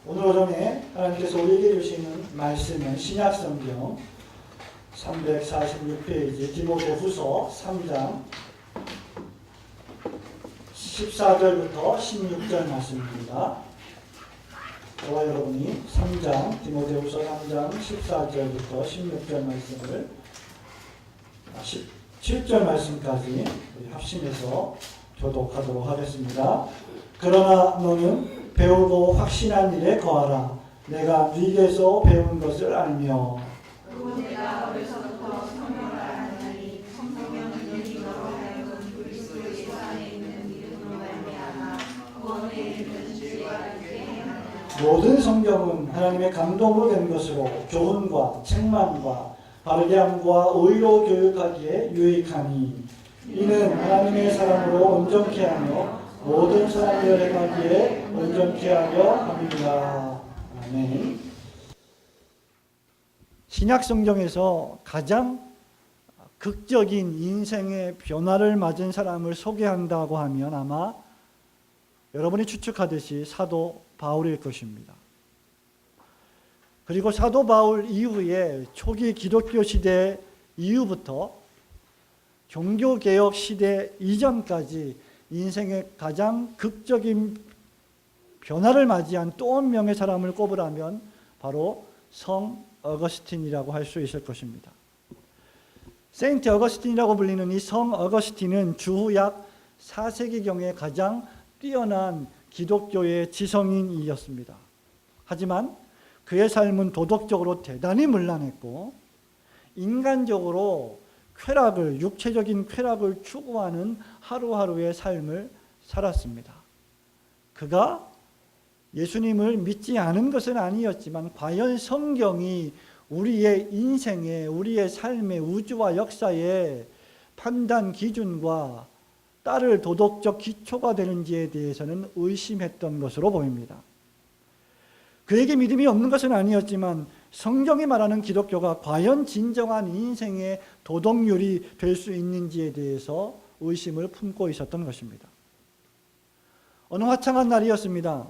오늘 오전에 하나님께서 우리에게 주시는 말씀은 신약성경 346페이지 디모데후서 3장 14절부터 16절 말씀입니다. 저와 여러분이 3장 디모데후서 3장 14절부터 16절 말씀을 17절 말씀까지 합심해서 교독하도록 하겠습니다. 그러나 너는 배우고 확신한 일에 거하라. 내가 네게서 배운 것을 알며 또 내가 어려서부터 성경을 알았나니 성경은 너희 너로 하여금 그리스도 예수 안에 있는 믿음으로 말미암아 구원에 이르는 지혜가 있게 하느니라. 모든 성경은 하나님의 감동으로 된 것으로 교훈과 책망과 바르게 함과 의로 교육하기에 유익하니 이는 하나님의 사랑으로 온전케 하며 모든 사람을 행하기에 온전케 하려 함이니라. 아멘. 신약 성경에서 가장 극적인 인생의 변화를 맞은 사람을 소개한다고 하면 아마 여러분이 추측하듯이 사도 바울일 것입니다. 그리고 사도 바울 이후에 초기 기독교 시대 이후부터 종교개혁 시대 이전까지 인생의 가장 극적인 변화를 맞이한 또 한 명의 사람을 꼽으라면 바로 성 어거스틴이라고 할 수 있을 것입니다. 세인트 어거스틴이라고 불리는 이 성 어거스틴은 주후 약 4세기경에 가장 뛰어난 기독교의 지성인이었습니다. 하지만 그의 삶은 도덕적으로 대단히 문란했고 인간적으로 쾌락을, 육체적인 쾌락을 추구하는 하루하루의 삶을 살았습니다. 그가 예수님을 믿지 않은 것은 아니었지만 과연 성경이 우리의 인생에, 우리의 삶의 우주와 역사의 판단 기준과 따를 도덕적 기초가 되는지에 대해서는 의심했던 것으로 보입니다. 그에게 믿음이 없는 것은 아니었지만 성경이 말하는 기독교가 과연 진정한 인생의 도덕률이 될 수 있는지에 대해서 의심을 품고 있었던 것입니다. 어느 화창한 날이었습니다.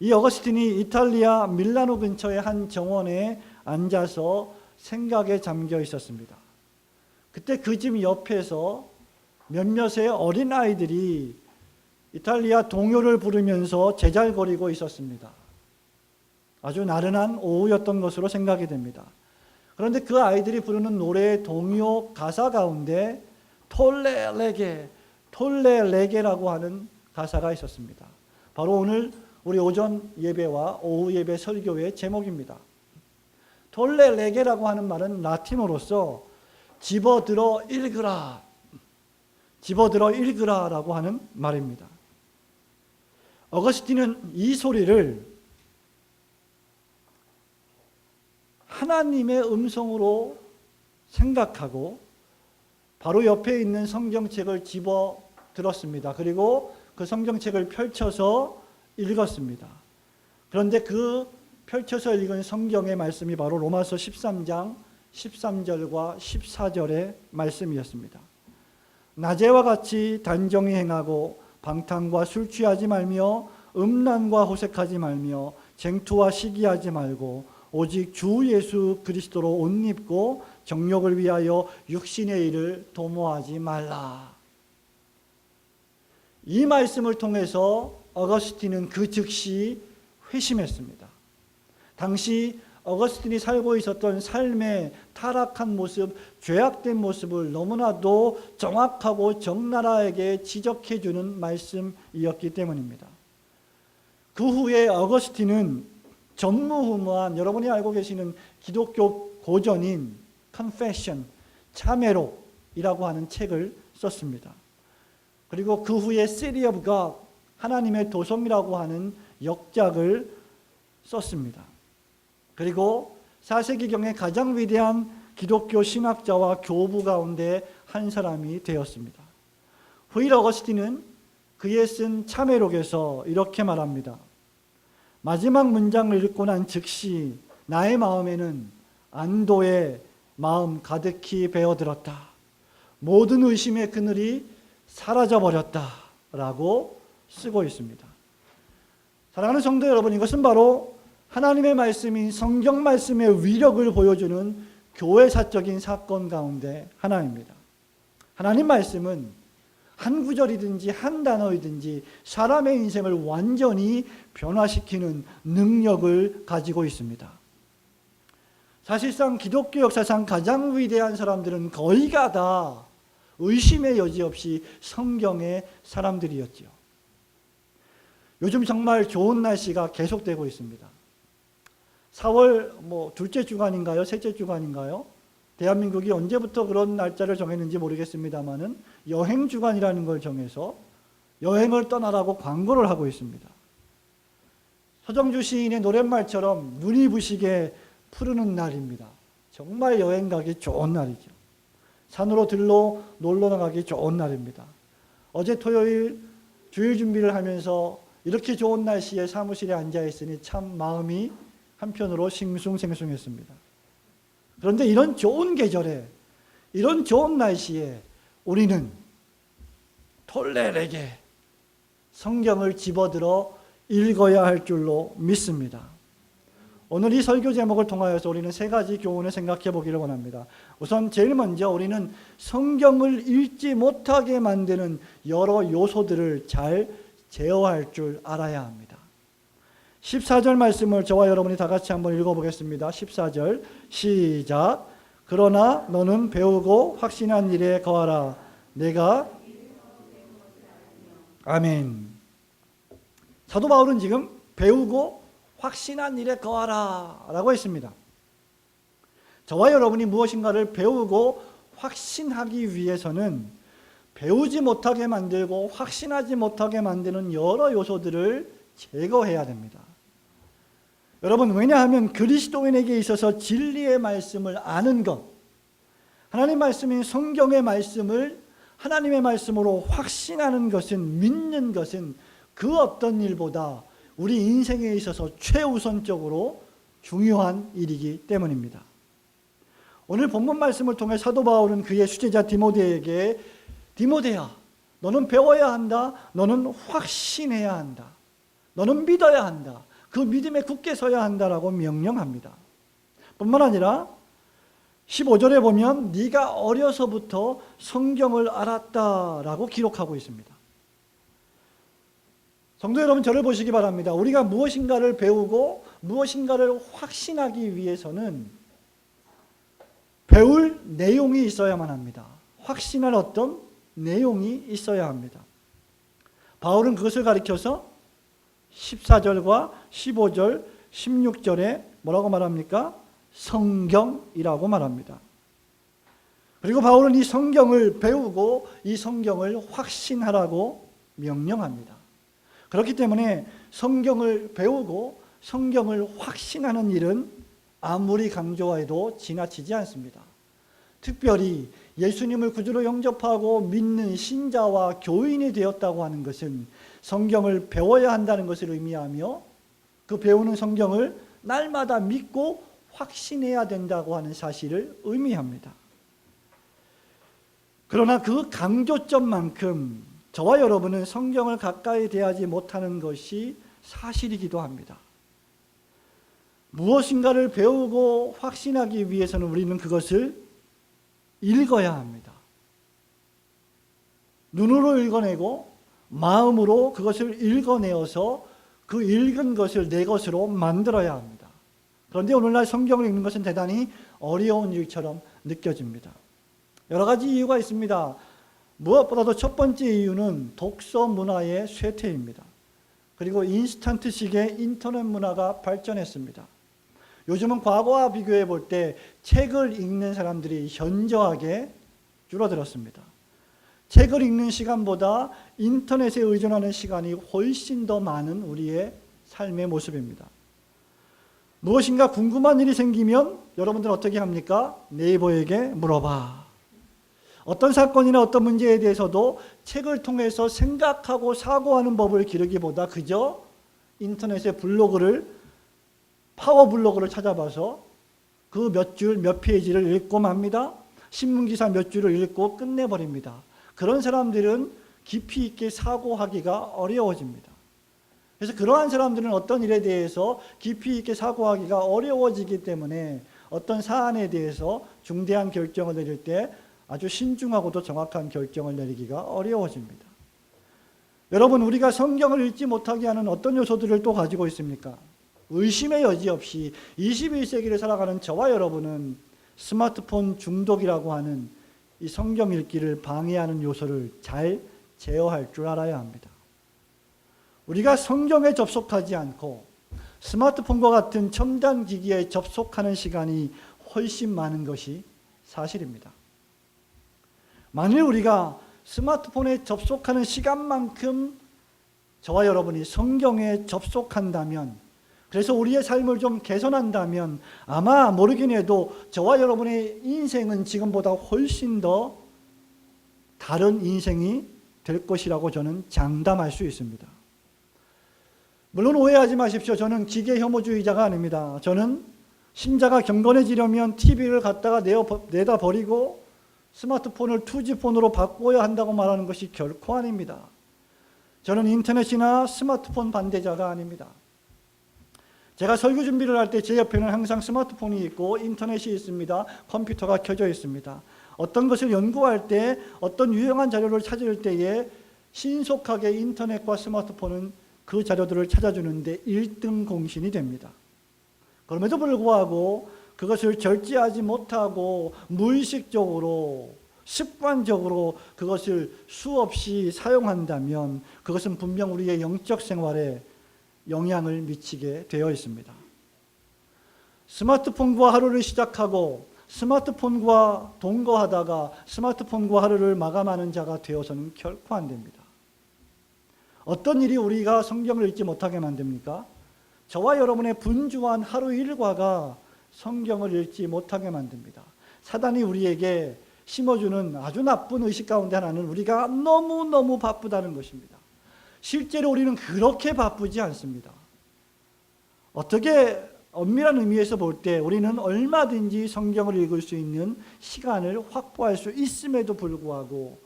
이 어거스틴이 이탈리아 밀라노 근처의 한 정원에 앉아서 생각에 잠겨 있었습니다. 그때 그 집 옆에서 몇몇의 어린아이들이 이탈리아 동요를 부르면서 제잘거리고 있었습니다. 아주 나른한 오후였던 것으로 생각이 됩니다. 그런데 그 아이들이 부르는 노래의 동요 가사 가운데 톨레 레게라고 하는 가사가 있었습니다. 바로 오늘 우리 오전 예배와 오후 예배 설교의 제목입니다. 톨레 레게라고 하는 말은 라틴어로서 집어들어 읽으라라고 하는 말입니다. 어거스틴은 이 소리를 하나님의 음성으로 생각하고 바로 옆에 있는 성경책을 집어 들었습니다. 그리고 그 성경책을 펼쳐서 읽었습니다. 그런데 그 펼쳐서 읽은 성경의 말씀이 바로 로마서 13장 13절과 14절의 말씀이었습니다. 낮에와 같이 단정히 행하고 방탕과 술 취하지 말며 음란과 호색하지 말며 쟁투와 시기하지 말고 오직 주 예수 그리스도로 옷 입고 정욕을 위하여 육신의 일을 도모하지 말라. 이 말씀을 통해서 어거스틴은 그 즉시 회심했습니다. 당시 어거스틴이 살고 있었던 삶의 타락한 모습, 죄악된 모습을 너무나도 정확하고 적나라하게 지적해주는 말씀이었기 때문입니다. 그 후에 어거스틴은 전무후무한 여러분이 알고 계시는 기독교 고전인 Confession, 참회록이라고 하는 책을 썼습니다. 그리고 그 후에 City of God, 하나님의 도성이라고 하는 역작을 썼습니다. 그리고 4세기경의 가장 위대한 기독교 신학자와 교부 가운데 한 사람이 되었습니다. 후일 어거스틴은 그의 쓴 참회록에서 이렇게 말합니다. 마지막 문장을 읽고 난 즉시 나의 마음에는 안도의 마음 가득히 배어들었다. 모든 의심의 그늘이 사라져버렸다 라고 쓰고 있습니다. 사랑하는 성도 여러분, 이것은 바로 하나님의 말씀인 성경 말씀의 위력을 보여주는 교회사적인 사건 가운데 하나입니다. 하나님 말씀은 한 구절이든지 한 단어이든지 사람의 인생을 완전히 변화시키는 능력을 가지고 있습니다. 사실상 기독교 역사상 가장 위대한 사람들은 거의가 다 의심의 여지 없이 성경의 사람들이었죠. 요즘 정말 좋은 날씨가 계속되고 있습니다. 4월 둘째 주간인가요? 셋째 주간인가요? 대한민국이 언제부터 그런 날짜를 정했는지 모르겠습니다만은 여행 주간이라는 걸 정해서 여행을 떠나라고 광고를 하고 있습니다. 서정주 시인의 노랫말처럼 눈이 부시게 푸르는 날입니다. 정말 여행 가기 좋은 날이죠. 산으로 들러 놀러 나가기 좋은 날입니다. 어제 토요일 주일 준비를 하면서 이렇게 좋은 날씨에 사무실에 앉아 있으니 참 마음이 한편으로 싱숭생숭했습니다. 그런데 이런 좋은 계절에, 이런 좋은 날씨에 우리는 톨레레게 성경을 집어들어 읽어야 할 줄로 믿습니다. 오늘 이 설교 제목을 통하여서 우리는 세 가지 교훈을 생각해 보기를 원합니다. 우선 제일 먼저 우리는 성경을 읽지 못하게 만드는 여러 요소들을 잘 제어할 줄 알아야 합니다. 14절 말씀을 저와 여러분이 다 같이 한번 읽어보겠습니다. 14절 시작. 그러나 너는 배우고 확신한 일에 거하라. 내가 아멘. 사도 바울은 지금 배우고 확신한 일에 거하라 라고 했습니다. 저와 여러분이 무엇인가를 배우고 확신하기 위해서는 배우지 못하게 만들고 확신하지 못하게 만드는 여러 요소들을 제거해야 됩니다. 여러분, 왜냐하면 그리스도인에게 있어서 진리의 말씀을 아는 것, 하나님 말씀인 성경의 말씀을 하나님의 말씀으로 확신하는 것은, 믿는 것은 그 어떤 일보다 우리 인생에 있어서 최우선적으로 중요한 일이기 때문입니다. 오늘 본문 말씀을 통해 사도 바울은 그의 수제자 디모데에게 디모데야, 너는 배워야 한다. 너는 확신해야 한다. 너는 믿어야 한다. 그 믿음에 굳게 서야 한다라고 명령합니다. 뿐만 아니라 15절에 보면 네가 어려서부터 성경을 알았다라고 기록하고 있습니다. 성도 여러분, 저를 보시기 바랍니다. 우리가 무엇인가를 배우고 무엇인가를 확신하기 위해서는 배울 내용이 있어야만 합니다. 확신할 어떤 내용이 있어야 합니다. 바울은 그것을 가리켜서 14절과 15절, 16절에 뭐라고 말합니까? 성경이라고 말합니다. 그리고 바울은 이 성경을 배우고 이 성경을 확신하라고 명령합니다. 그렇기 때문에 성경을 배우고 성경을 확신하는 일은 아무리 강조해도 지나치지 않습니다. 특별히 예수님을 구주로 영접하고 믿는 신자와 교인이 되었다고 하는 것은 성경을 배워야 한다는 것을 의미하며 그 배우는 성경을 날마다 믿고 확신해야 된다고 하는 사실을 의미합니다. 그러나 그 강조점만큼 저와 여러분은 성경을 가까이 대하지 못하는 것이 사실이기도 합니다. 무엇인가를 배우고 확신하기 위해서는 우리는 그것을 읽어야 합니다. 눈으로 읽어내고 마음으로 그것을 읽어내어서 그 읽은 것을 내 것으로 만들어야 합니다. 그런데 오늘날 성경을 읽는 것은 대단히 어려운 일처럼 느껴집니다. 여러 가지 이유가 있습니다. 무엇보다도 첫 번째 이유는 독서 문화의 쇠퇴입니다. 그리고 인스턴트식의 인터넷 문화가 발전했습니다. 요즘은 과거와 비교해 볼 때 책을 읽는 사람들이 현저하게 줄어들었습니다. 책을 읽는 시간보다 인터넷에 의존하는 시간이 훨씬 더 많은 우리의 삶의 모습입니다. 무엇인가 궁금한 일이 생기면 여러분들은 어떻게 합니까? 네이버에게 물어봐. 어떤 사건이나 어떤 문제에 대해서도 책을 통해서 생각하고 사고하는 법을 기르기보다 그저 인터넷의 파워 블로그를 찾아봐서 그 몇 줄, 몇 페이지를 읽고 맙니다. 신문기사 몇 줄을 읽고 끝내버립니다. 그런 사람들은 깊이 있게 사고하기가 어려워집니다. 그래서 그러한 사람들은 어떤 일에 대해서 깊이 있게 사고하기가 어려워지기 때문에 어떤 사안에 대해서 중대한 결정을 내릴 때 아주 신중하고도 정확한 결정을 내리기가 어려워집니다. 여러분, 우리가 성경을 읽지 못하게 하는 어떤 요소들을 또 가지고 있습니까? 의심의 여지 없이 21세기를 살아가는 저와 여러분은 스마트폰 중독이라고 하는 이 성경 읽기를 방해하는 요소를 잘 제어할 줄 알아야 합니다. 우리가 성경에 접속하지 않고 스마트폰과 같은 첨단 기기에 접속하는 시간이 훨씬 많은 것이 사실입니다. 만일 우리가 스마트폰에 접속하는 시간만큼 저와 여러분이 성경에 접속한다면, 그래서 우리의 삶을 좀 개선한다면 아마 모르긴 해도 저와 여러분의 인생은 지금보다 훨씬 더 다른 인생이 될 것이라고 저는 장담할 수 있습니다. 물론 오해하지 마십시오. 저는 기계 혐오주의자가 아닙니다. 저는 신자가 경건해지려면 TV를 갖다가 내다 버리고 스마트폰을 2G폰으로 바꿔야 한다고 말하는 것이 결코 아닙니다. 저는 인터넷이나 스마트폰 반대자가 아닙니다. 제가 설교 준비를 할 때 제 옆에는 항상 스마트폰이 있고 인터넷이 있습니다. 컴퓨터가 켜져 있습니다. 어떤 것을 연구할 때, 어떤 유용한 자료를 찾을 때에 신속하게 인터넷과 스마트폰은 그 자료들을 찾아주는데 1등 공신이 됩니다. 그럼에도 불구하고 그것을 절제하지 못하고 무의식적으로 습관적으로 그것을 수없이 사용한다면 그것은 분명 우리의 영적 생활에 영향을 미치게 되어 있습니다. 스마트폰과 하루를 시작하고 스마트폰과 동거하다가 스마트폰과 하루를 마감하는 자가 되어서는 결코 안 됩니다. 어떤 일이 우리가 성경을 읽지 못하게 만듭니까? 저와 여러분의 분주한 하루 일과가 성경을 읽지 못하게 만듭니다. 사단이 우리에게 심어주는 아주 나쁜 의식 가운데 하나는 우리가 너무너무 바쁘다는 것입니다. 실제로 우리는 그렇게 바쁘지 않습니다. 어떻게 엄밀한 의미에서 볼 때 우리는 얼마든지 성경을 읽을 수 있는 시간을 확보할 수 있음에도 불구하고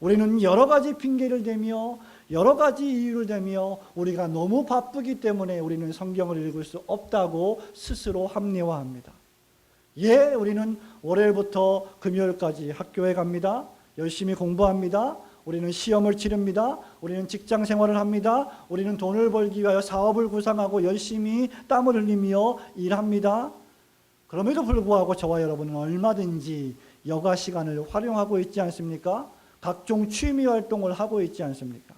우리는 여러 가지 핑계를 대며 여러 가지 이유를 대며 우리가 너무 바쁘기 때문에 우리는 성경을 읽을 수 없다고 스스로 합리화합니다. 예, 우리는 월요일부터 금요일까지 학교에 갑니다. 열심히 공부합니다. 우리는 시험을 치릅니다. 우리는 직장 생활을 합니다. 우리는 돈을 벌기 위하여 사업을 구상하고 열심히 땀을 흘리며 일합니다. 그럼에도 불구하고 저와 여러분은 얼마든지 여가 시간을 활용하고 있지 않습니까? 각종 취미 활동을 하고 있지 않습니까?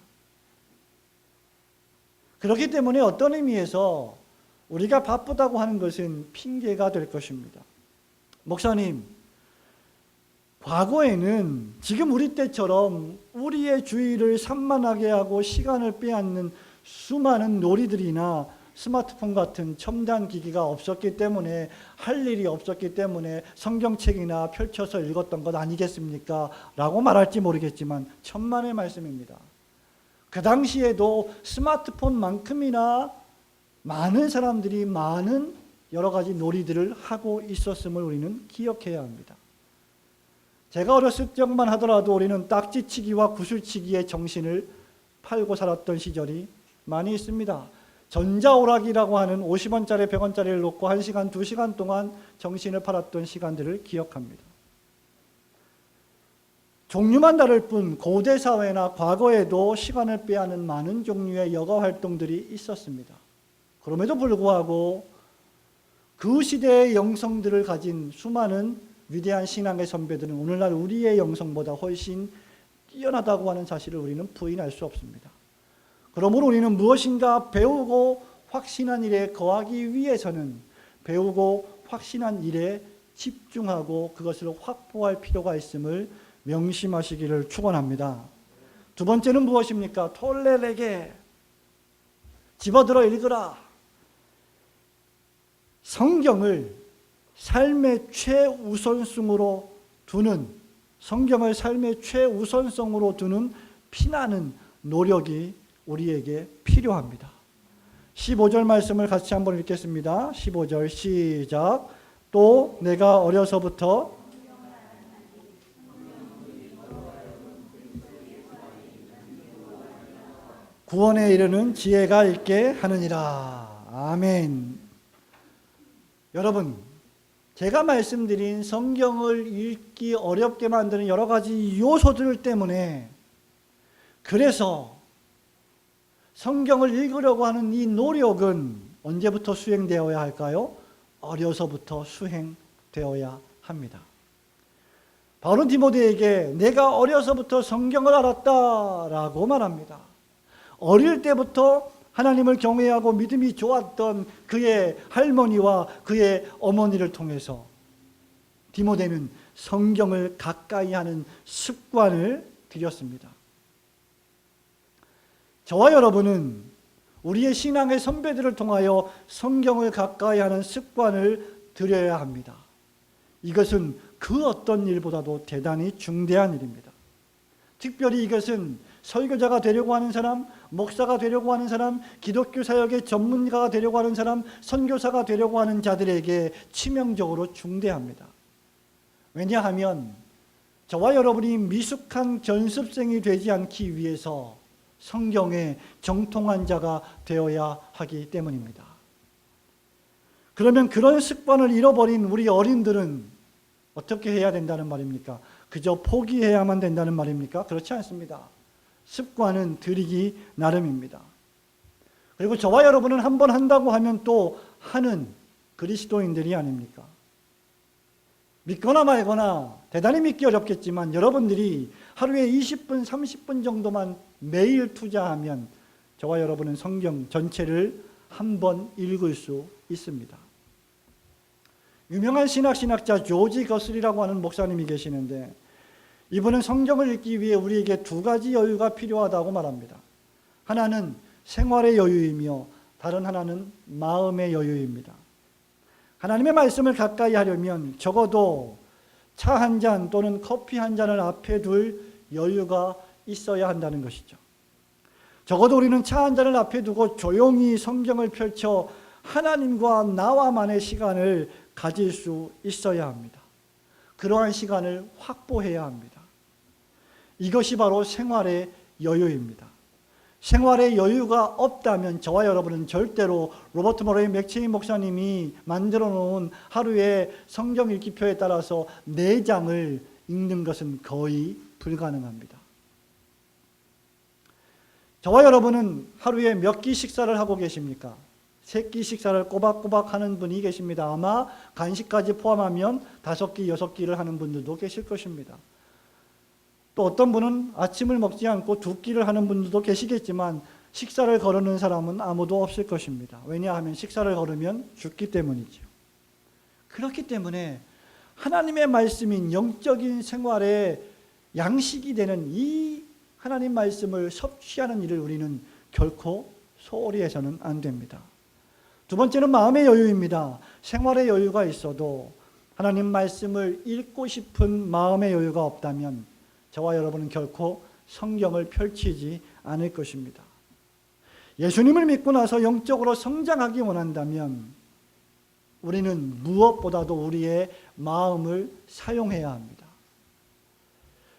그렇기 때문에 어떤 의미에서 우리가 바쁘다고 하는 것은 핑계가 될 것입니다. 목사님, 과거에는 지금 우리 때처럼 우리의 주의를 산만하게 하고 시간을 빼앗는 수많은 놀이들이나 스마트폰 같은 첨단 기기가 없었기 때문에 할 일이 없었기 때문에 성경책이나 펼쳐서 읽었던 것 아니겠습니까? 라고 말할지 모르겠지만 천만의 말씀입니다. 그 당시에도 스마트폰만큼이나 많은 사람들이 많은 여러 가지 놀이들을 하고 있었음을 우리는 기억해야 합니다. 제가 어렸을 적만 하더라도 우리는 딱지치기와 구슬치기의 정신을 팔고 살았던 시절이 많이 있습니다. 전자오락이라고 하는 50원짜리 100원짜리를 놓고 1시간 2시간 동안 정신을 팔았던 시간들을 기억합니다. 종류만 다를 뿐 고대 사회나 과거에도 시간을 빼앗는 많은 종류의 여가 활동들이 있었습니다. 그럼에도 불구하고 그 시대의 영성들을 가진 수많은 위대한 신앙의 선배들은 오늘날 우리의 영성보다 훨씬 뛰어나다고 하는 사실을 우리는 부인할 수 없습니다. 그러므로 우리는 무엇인가 배우고 확신한 일에 거하기 위해서는 배우고 확신한 일에 집중하고 그것을 확보할 필요가 있음을 명심하시기를 축원합니다. 두 번째는 무엇입니까? 톨레레게 집어들어 읽으라. 성경을 삶의 최우선성으로 두는 피나는 노력이 우리에게 필요합니다. 15절 말씀을 같이 한번 읽겠습니다. 15절 시작. 또 내가 어려서부터 구원에 이르는 지혜가 있게 하느니라. 아멘. 여러분, 제가 말씀드린 성경을 읽기 어렵게 만드는 여러 가지 요소들 때문에, 그래서 성경을 읽으려고 하는 이 노력은 언제부터 수행되어야 할까요? 어려서부터 수행되어야 합니다. 바울은 디모데에게 내가 어려서부터 성경을 알았다라고 말합니다. 어릴 때부터 하나님을 경외하고 믿음이 좋았던 그의 할머니와 그의 어머니를 통해서 디모데는 성경을 가까이 하는 습관을 들였습니다. 저와 여러분은 우리의 신앙의 선배들을 통하여 성경을 가까이 하는 습관을 들여야 합니다. 이것은 그 어떤 일보다도 대단히 중대한 일입니다. 특별히 이것은 설교자가 되려고 하는 사람, 목사가 되려고 하는 사람, 기독교 사역의 전문가가 되려고 하는 사람, 선교사가 되려고 하는 자들에게 치명적으로 중대합니다. 왜냐하면 저와 여러분이 미숙한 견습생이 되지 않기 위해서 성경에 정통한 자가 되어야 하기 때문입니다. 그러면 그런 습관을 잃어버린 우리 어린들은 어떻게 해야 된다는 말입니까? 그저 포기해야만 된다는 말입니까? 그렇지 않습니다. 습관은 들이기 나름입니다. 그리고 저와 여러분은 한번 한다고 하면 또 하는 그리스도인들이 아닙니까? 믿거나 말거나 대단히 믿기 어렵겠지만 여러분들이 하루에 20분, 30분 정도만 매일 투자하면 저와 여러분은 성경 전체를 한번 읽을 수 있습니다. 유명한 신학자 조지 거슬이라고 하는 목사님이 계시는데, 이분은 성경을 읽기 위해 우리에게 두 가지 여유가 필요하다고 말합니다. 하나는 생활의 여유이며 다른 하나는 마음의 여유입니다. 하나님의 말씀을 가까이 하려면 적어도 차 한 잔 또는 커피 한 잔을 앞에 둘 여유가 있어야 한다는 것이죠. 적어도 우리는 차 한 잔을 앞에 두고 조용히 성경을 펼쳐 하나님과 나와만의 시간을 가질 수 있어야 합니다. 그러한 시간을 확보해야 합니다. 이것이 바로 생활의 여유입니다. 생활의 여유가 없다면 저와 여러분은 절대로 로버트 머레이 맥체인 목사님이 만들어 놓은 하루의 성경 읽기표에 따라서 4장을 읽는 것은 거의 불가능합니다. 저와 여러분은 하루에 몇 끼 식사를 하고 계십니까? 3끼 식사를 꼬박꼬박 하는 분이 계십니다. 아마 간식까지 포함하면 5끼, 6끼를 하는 분들도 계실 것입니다. 또 어떤 분은 아침을 먹지 않고 2끼를 하는 분들도 계시겠지만 식사를 거르는 사람은 아무도 없을 것입니다. 왜냐하면 식사를 거르면 죽기 때문이죠. 그렇기 때문에 하나님의 말씀인 영적인 생활의 양식이 되는 이 하나님 말씀을 섭취하는 일을 우리는 결코 소홀히 해서는 안 됩니다. 두 번째는 마음의 여유입니다. 생활의 여유가 있어도 하나님 말씀을 읽고 싶은 마음의 여유가 없다면 저와 여러분은 결코 성경을 펼치지 않을 것입니다. 예수님을 믿고 나서 영적으로 성장하기 원한다면 우리는 무엇보다도 우리의 마음을 사용해야 합니다.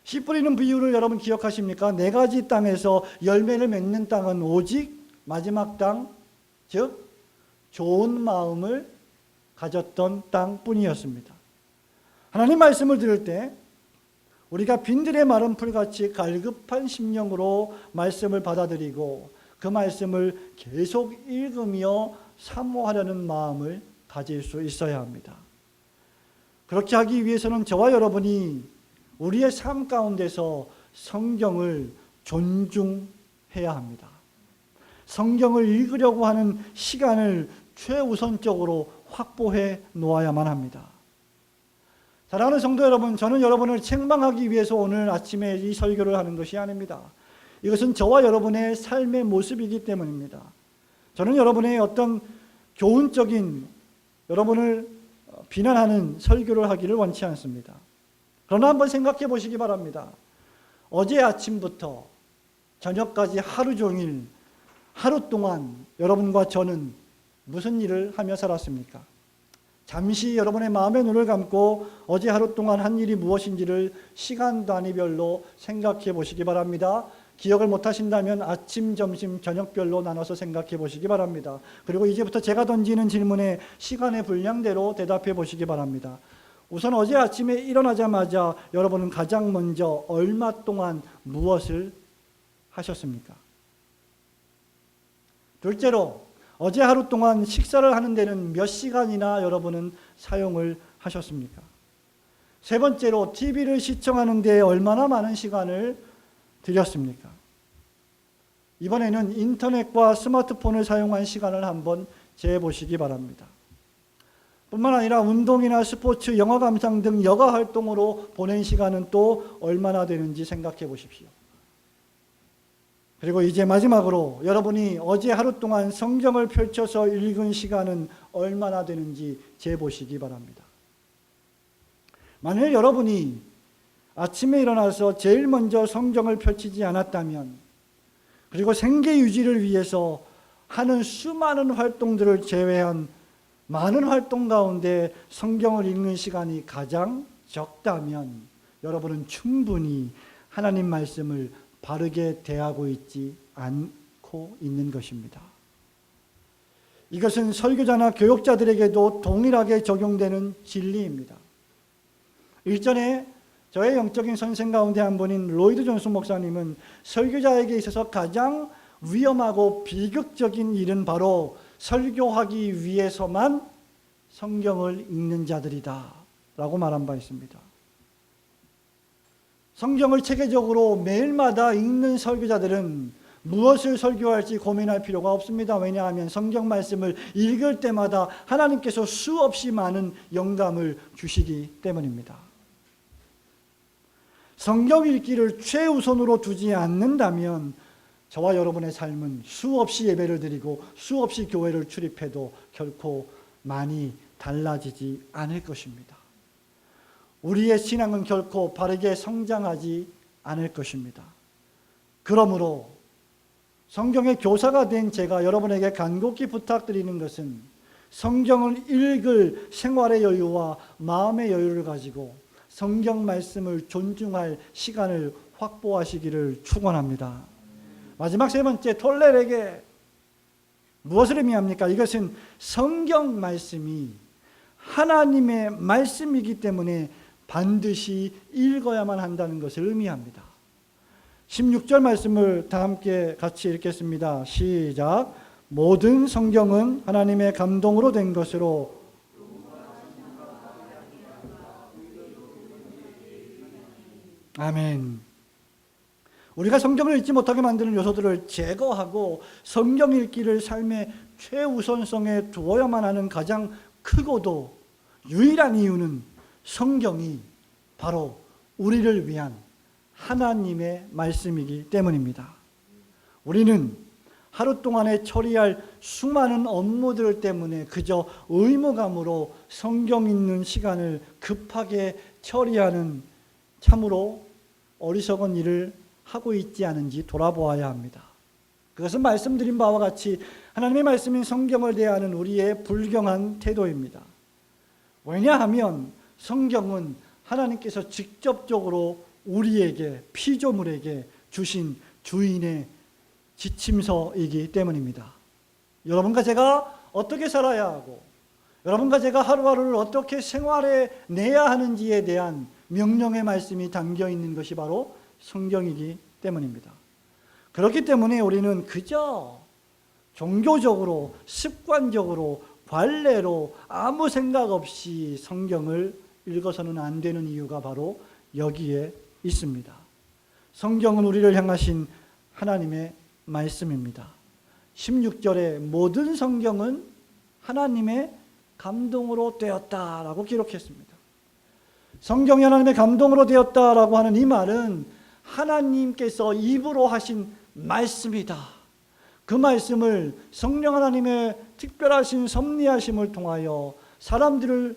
씨 뿌리는 비유를 여러분 기억하십니까? 4가지 땅에서 열매를 맺는 땅은 오직 마지막 땅, 즉 좋은 마음을 가졌던 땅뿐이었습니다. 하나님 말씀을 들을 때 우리가 빈들의 마른 풀같이 갈급한 심령으로 말씀을 받아들이고 그 말씀을 계속 읽으며 사모하려는 마음을 가질 수 있어야 합니다. 그렇게 하기 위해서는 저와 여러분이 우리의 삶 가운데서 성경을 존중해야 합니다. 성경을 읽으려고 하는 시간을 최우선적으로 확보해 놓아야만 합니다. 사랑하는 성도 여러분, 저는 여러분을 책망하기 위해서 오늘 아침에 이 설교를 하는 것이 아닙니다. 이것은 저와 여러분의 삶의 모습이기 때문입니다. 저는 여러분의 어떤 교훈적인 여러분을 비난하는 설교를 하기를 원치 않습니다. 그러나 한번 생각해 보시기 바랍니다. 어제 아침부터 저녁까지 하루 종일 하루 동안 여러분과 저는 무슨 일을 하며 살았습니까? 잠시 여러분의 마음의 눈을 감고 어제 하루 동안 한 일이 무엇인지를 시간 단위별로 생각해 보시기 바랍니다. 기억을 못하신다면 아침, 점심, 저녁별로 나눠서 생각해 보시기 바랍니다. 그리고 이제부터 제가 던지는 질문에 시간의 분량대로 대답해 보시기 바랍니다. 우선 어제 아침에 일어나자마자 여러분은 가장 먼저 얼마 동안 무엇을 하셨습니까? 둘째로 어제 하루 동안 식사를 하는 데는 몇 시간이나 여러분은 사용을 하셨습니까? 세 번째로 TV를 시청하는 데 얼마나 많은 시간을 들였습니까? 이번에는 인터넷과 스마트폰을 사용한 시간을 한번 재보시기 바랍니다. 뿐만 아니라 운동이나 스포츠, 영화 감상 등 여가 활동으로 보낸 시간은 또 얼마나 되는지 생각해 보십시오. 그리고 이제 마지막으로 여러분이 어제 하루 동안 성경을 펼쳐서 읽은 시간은 얼마나 되는지 재보시기 바랍니다. 만일 여러분이 아침에 일어나서 제일 먼저 성경을 펼치지 않았다면, 그리고 생계 유지를 위해서 하는 수많은 활동들을 제외한 많은 활동 가운데 성경을 읽는 시간이 가장 적다면 여러분은 충분히 하나님 말씀을 바르게 대하고 있지 않고 있는 것입니다. 이것은 설교자나 교육자들에게도 동일하게 적용되는 진리입니다. 일전에 저의 영적인 선생 가운데 한 분인 로이드 존슨 목사님은 설교자에게 있어서 가장 위험하고 비극적인 일은 바로 설교하기 위해서만 성경을 읽는 자들이다 라고 말한 바 있습니다. 성경을 체계적으로 매일마다 읽는 설교자들은 무엇을 설교할지 고민할 필요가 없습니다. 왜냐하면 성경 말씀을 읽을 때마다 하나님께서 수없이 많은 영감을 주시기 때문입니다. 성경 읽기를 최우선으로 두지 않는다면 저와 여러분의 삶은 수없이 예배를 드리고 수없이 교회를 출입해도 결코 많이 달라지지 않을 것입니다. 우리의 신앙은 결코 바르게 성장하지 않을 것입니다. 그러므로 성경의 교사가 된 제가 여러분에게 간곡히 부탁드리는 것은 성경을 읽을 생활의 여유와 마음의 여유를 가지고 성경 말씀을 존중할 시간을 확보하시기를 축원합니다. 마지막 세 번째, 톨레레게 무엇을 의미합니까? 이것은 성경 말씀이 하나님의 말씀이기 때문에 반드시 읽어야만 한다는 것을 의미합니다. 16절 말씀을 다 함께 같이 읽겠습니다. 시작. 모든 성경은 하나님의 감동으로 된 것으로 아멘. 우리가 성경을 읽지 못하게 만드는 요소들을 제거하고 성경 읽기를 삶의 최우선성에 두어야만 하는 가장 크고도 유일한 이유는 성경이 바로 우리를 위한 하나님의 말씀이기 때문입니다. 우리는 하루 동안에 처리할 수많은 업무들 때문에 그저 의무감으로 성경 읽는 시간을 급하게 처리하는 참으로 어리석은 일을 하고 있지 않은지 돌아보아야 합니다. 그것은 말씀드린 바와 같이 하나님의 말씀인 성경을 대하는 우리의 불경한 태도입니다. 왜냐하면 성경은 하나님께서 직접적으로 우리에게, 피조물에게 주신 주인의 지침서이기 때문입니다. 여러분과 제가 어떻게 살아야 하고 여러분과 제가 하루하루를 어떻게 생활해 내야 하는지에 대한 명령의 말씀이 담겨 있는 것이 바로 성경이기 때문입니다. 그렇기 때문에 우리는 그저 종교적으로, 습관적으로, 관례로 아무 생각 없이 성경을 읽어서는 안 되는 이유가 바로 여기에 있습니다. 성경은 우리를 향하신 하나님의 말씀입니다. 16절에 모든 성경은 하나님의 감동으로 되었다라고 기록했습니다. 성경이 하나님의 감동으로 되었다라고 하는 이 말은 하나님께서 입으로 하신 말씀이다. 그 말씀을 성령 하나님의 특별하신 섭리하심을 통하여 사람들을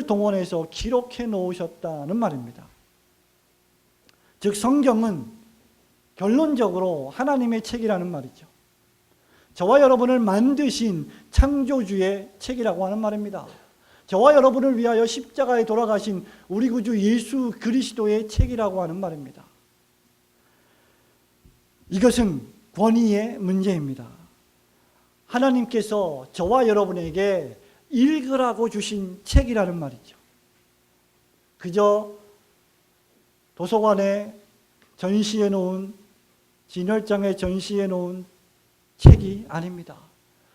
동원해서 기록해 놓으셨다는 말입니다. 즉 성경은 결론적으로 하나님의 책이라는 말이죠. 저와 여러분을 만드신 창조주의 책이라고 하는 말입니다. 저와 여러분을 위하여 십자가에 돌아가신 우리 구주 예수 그리스도의 책이라고 하는 말입니다. 이것은 권위의 문제입니다. 하나님께서 저와 여러분에게 읽으라고 주신 책이라는 말이죠. 그저 도서관에 전시해 놓은, 진열장에 전시해 놓은 책이 아닙니다.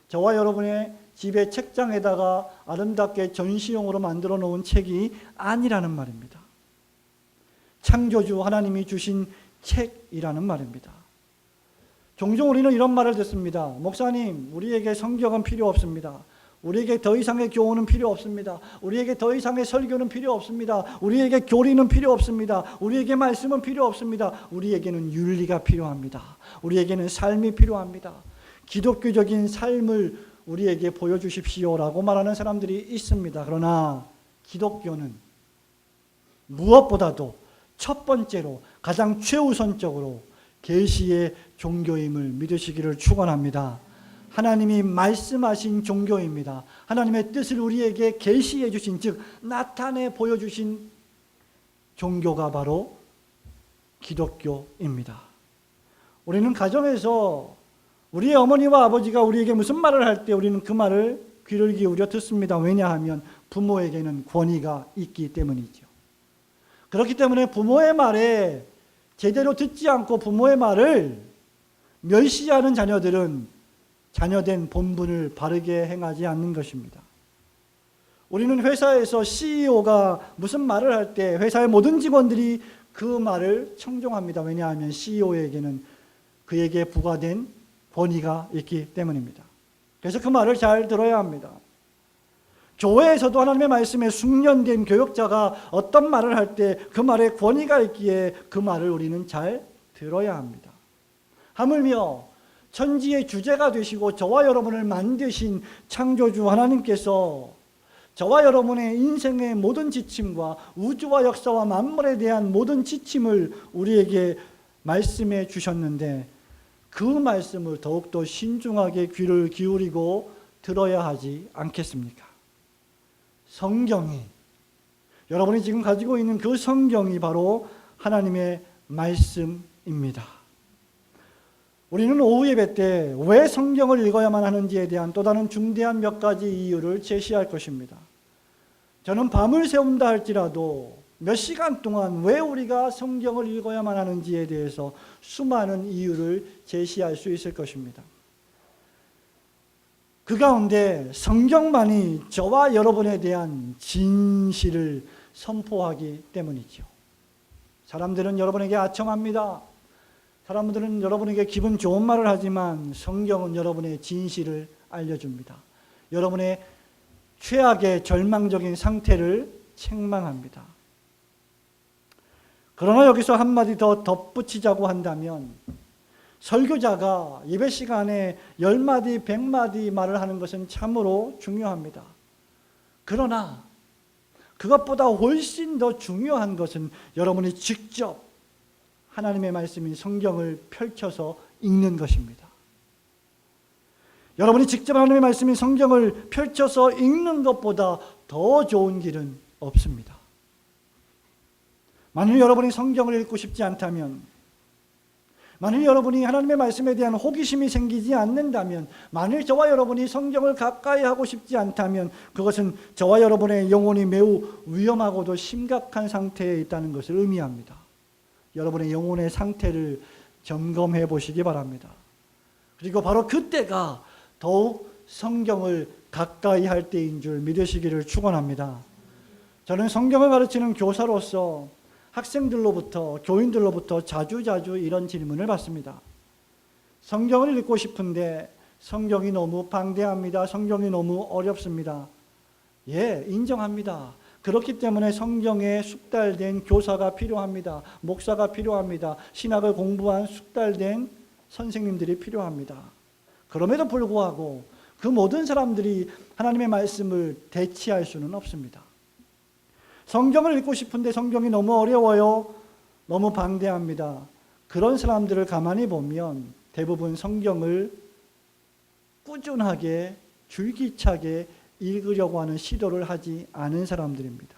저와 여러분의 집의 책장에다가 아름답게 전시용으로 만들어 놓은 책이 아니라는 말입니다. 창조주 하나님이 주신 책이라는 말입니다. 종종 우리는 이런 말을 듣습니다. 목사님, 우리에게 성경은 필요 없습니다. 우리에게 더 이상의 교훈은 필요 없습니다. 우리에게 더 이상의 설교는 필요 없습니다. 우리에게 교리는 필요 없습니다. 우리에게 말씀은 필요 없습니다. 우리에게는 윤리가 필요합니다. 우리에게는 삶이 필요합니다. 기독교적인 삶을 우리에게 보여주십시오라고 말하는 사람들이 있습니다. 그러나 기독교는 무엇보다도 첫 번째로 가장 최우선적으로 계시의 종교임을 믿으시기를 축원합니다. 하나님이 말씀하신 종교입니다. 하나님의 뜻을 우리에게 계시해 주신, 즉 나타내 보여주신 종교가 바로 기독교입니다. 우리는 가정에서 우리의 어머니와 아버지가 우리에게 무슨 말을 할 때 우리는 그 말을 귀를 기울여 듣습니다. 왜냐하면 부모에게는 권위가 있기 때문이죠. 그렇기 때문에 부모의 말에 제대로 듣지 않고 부모의 말을 멸시하는 자녀들은 자녀된 본분을 바르게 행하지 않는 것입니다. 우리는 회사에서 CEO가 무슨 말을 할 때 회사의 모든 직원들이 그 말을 청종합니다. 왜냐하면 CEO에게는 그에게 부과된 권위가 있기 때문입니다. 그래서 그 말을 잘 들어야 합니다. 교회에서도 하나님의 말씀에 숙련된 교역자가 어떤 말을 할 때 그 말에 권위가 있기에 그 말을 우리는 잘 들어야 합니다. 하물며 천지의 주제가 되시고 저와 여러분을 만드신 창조주 하나님께서 저와 여러분의 인생의 모든 지침과 우주와 역사와 만물에 대한 모든 지침을 우리에게 말씀해 주셨는데 그 말씀을 더욱더 신중하게 귀를 기울이고 들어야 하지 않겠습니까? 성경이, 여러분이 지금 가지고 있는 그 성경이 바로 하나님의 말씀입니다. 우리는 오후 예배 때 왜 성경을 읽어야만 하는지에 대한 또 다른 중대한 몇 가지 이유를 제시할 것입니다. 저는 밤을 새운다 할지라도 몇 시간 동안 왜 우리가 성경을 읽어야만 하는지에 대해서 수많은 이유를 제시할 수 있을 것입니다. 그 가운데 성경만이 저와 여러분에 대한 진실을 선포하기 때문이죠. 사람들은 여러분에게 아첨합니다. 사람들은 여러분에게 기분 좋은 말을 하지만 성경은 여러분의 진실을 알려줍니다. 여러분의 최악의 절망적인 상태를 책망합니다. 그러나 여기서 한마디 더 덧붙이자고 한다면 설교자가 예배 시간에 10마디, 100마디 말을 하는 것은 참으로 중요합니다. 그러나 그것보다 훨씬 더 중요한 것은 여러분이 직접 하나님의 말씀인 성경을 펼쳐서 읽는 것입니다. 여러분이 직접 하나님의 말씀인 성경을 펼쳐서 읽는 것보다 더 좋은 길은 없습니다. 만일 여러분이 성경을 읽고 싶지 않다면, 만일 여러분이 하나님의 말씀에 대한 호기심이 생기지 않는다면, 만일 저와 여러분이 성경을 가까이 하고 싶지 않다면 그것은 저와 여러분의 영혼이 매우 위험하고도 심각한 상태에 있다는 것을 의미합니다. 여러분의 영혼의 상태를 점검해 보시기 바랍니다. 그리고 바로 그때가 더욱 성경을 가까이 할 때인 줄 믿으시기를 축원합니다. 저는 성경을 가르치는 교사로서 학생들로부터, 교인들로부터 자주 이런 질문을 받습니다. 성경을 읽고 싶은데 성경이 너무 방대합니다. 성경이 너무 어렵습니다. 예, 인정합니다. 그렇기 때문에 성경에 숙달된 교사가 필요합니다. 목사가 필요합니다. 신학을 공부한 숙달된 선생님들이 필요합니다. 그럼에도 불구하고 그 모든 사람들이 하나님의 말씀을 대체할 수는 없습니다. 성경을 읽고 싶은데 성경이 너무 어려워요. 너무 방대합니다. 그런 사람들을 가만히 보면 대부분 성경을 꾸준하게 줄기차게 읽으려고 하는 시도를 하지 않은 사람들입니다.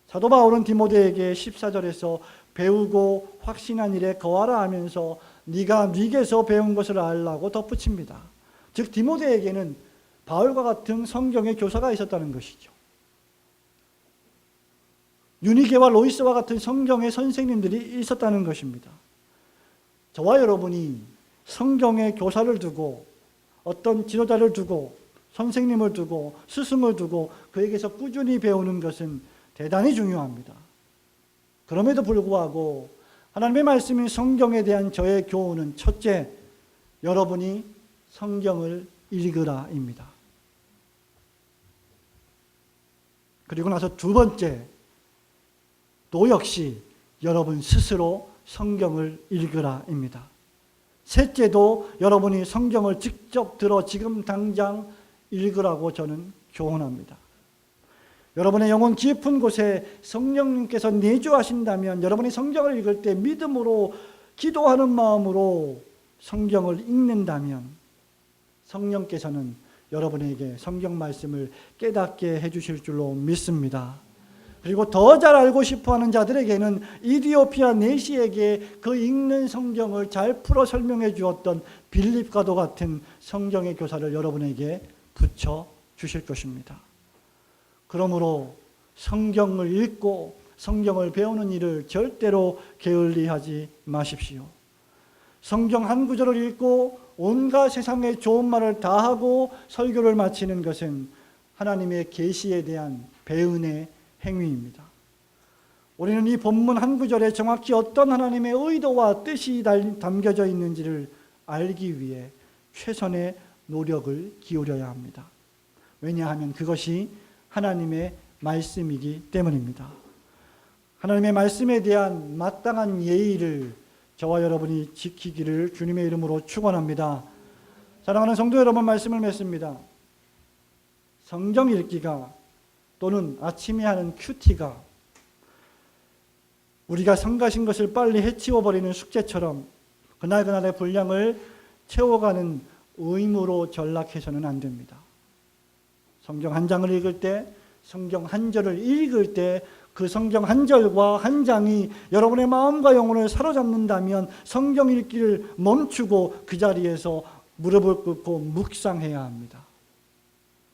사도 바울은 디모데에게 14절에서 배우고 확신한 일에 거하라 하면서 네가 네게서 배운 것을 알라고 덧붙입니다. 즉 디모데에게는 바울과 같은 성경의 교사가 있었다는 것이죠. 유니게와 로이스와 같은 성경의 선생님들이 있었다는 것입니다. 저와 여러분이 성경의 교사를 두고 어떤 지도자를 두고 선생님을 두고 스승을 두고 그에게서 꾸준히 배우는 것은 대단히 중요합니다. 그럼에도 불구하고 하나님의 말씀인 성경에 대한 저의 교훈은 첫째, 여러분이 성경을 읽으라입니다. 그리고 나서 두 번째, 또 역시 여러분 스스로 성경을 읽으라입니다. 셋째도 여러분이 성경을 직접 들어 지금 당장 읽으라고 저는 교훈합니다. 여러분의 영혼 깊은 곳에 성령님께서 내주하신다면 여러분이 성경을 읽을 때 믿음으로 기도하는 마음으로 성경을 읽는다면 성령께서는 여러분에게 성경 말씀을 깨닫게 해주실 줄로 믿습니다. 그리고 더 잘 알고 싶어하는 자들에게는 이디오피아 내시에게 그 읽는 성경을 잘 풀어 설명해 주었던 빌립과도 같은 성경의 교사를 여러분에게 붙여 주실 것입니다. 그러므로 성경을 읽고 성경을 배우는 일을 절대로 게을리하지 마십시오. 성경 한 구절을 읽고 온갖 세상의 좋은 말을 다 하고 설교를 마치는 것은 하나님의 계시에 대한 배은의 행위입니다. 우리는 이 본문 한 구절에 정확히 어떤 하나님의 의도와 뜻이 담겨져 있는지를 알기 위해 최선의 노력을 기울여야 합니다. 왜냐하면 그것이 하나님의 말씀이기 때문입니다. 하나님의 말씀에 대한 마땅한 예의를 저와 여러분이 지키기를 주님의 이름으로 축원합니다. 사랑하는 성도 여러분, 말씀을 맺습니다. 성경 읽기가 또는 아침에 하는 큐티가 우리가 성가신 것을 빨리 해치워버리는 숙제처럼 그날그날의 분량을 채워가는 의무로 전락해서는 안 됩니다. 성경 한 장을 읽을 때, 성경 한 절을 읽을 때 그 성경 한 절과 한 장이 여러분의 마음과 영혼을 사로잡는다면 성경 읽기를 멈추고 그 자리에서 무릎을 꿇고 묵상해야 합니다.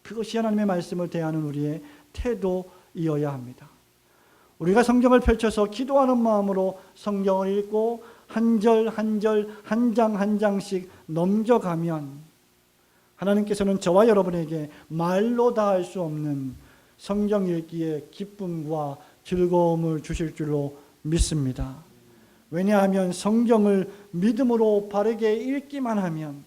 그것이 하나님의 말씀을 대하는 우리의 태도이어야 합니다. 우리가 성경을 펼쳐서 기도하는 마음으로 성경을 읽고 한 절 한 절, 한 장 한 장씩 넘겨가면 하나님께서는 저와 여러분에게 말로 다 할 수 없는 성경 읽기의 기쁨과 즐거움을 주실 줄로 믿습니다. 왜냐하면 성경을 믿음으로 바르게 읽기만 하면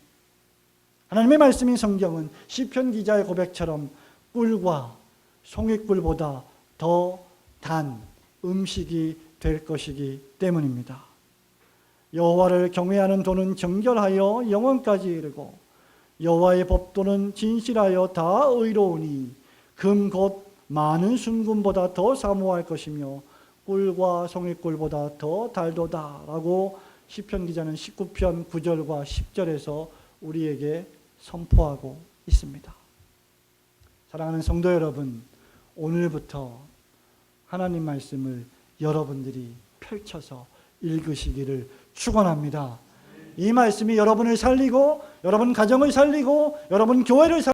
하나님의 말씀인 성경은 시편 기자의 고백처럼 꿀과 송이꿀보다 더 단 음식이 될 것이기 때문입니다. 여호와를 경외하는 도는 정결하여 영원까지 이르고 여호와의 법도는 진실하여 다 의로우니 금 곧 많은 순금보다 더 사모할 것이며 꿀과 송이꿀보다 더 달도다 라고 시편 기자는 19편 9절과 10절에서 우리에게 선포하고 있습니다. 사랑하는 성도 여러분, 오늘부터 하나님 말씀을 여러분들이 펼쳐서 읽으시기를 축원합니다. 이 말씀이 여러분을 살리고 여러분 가정을 살리고 여러분 교회를 살리고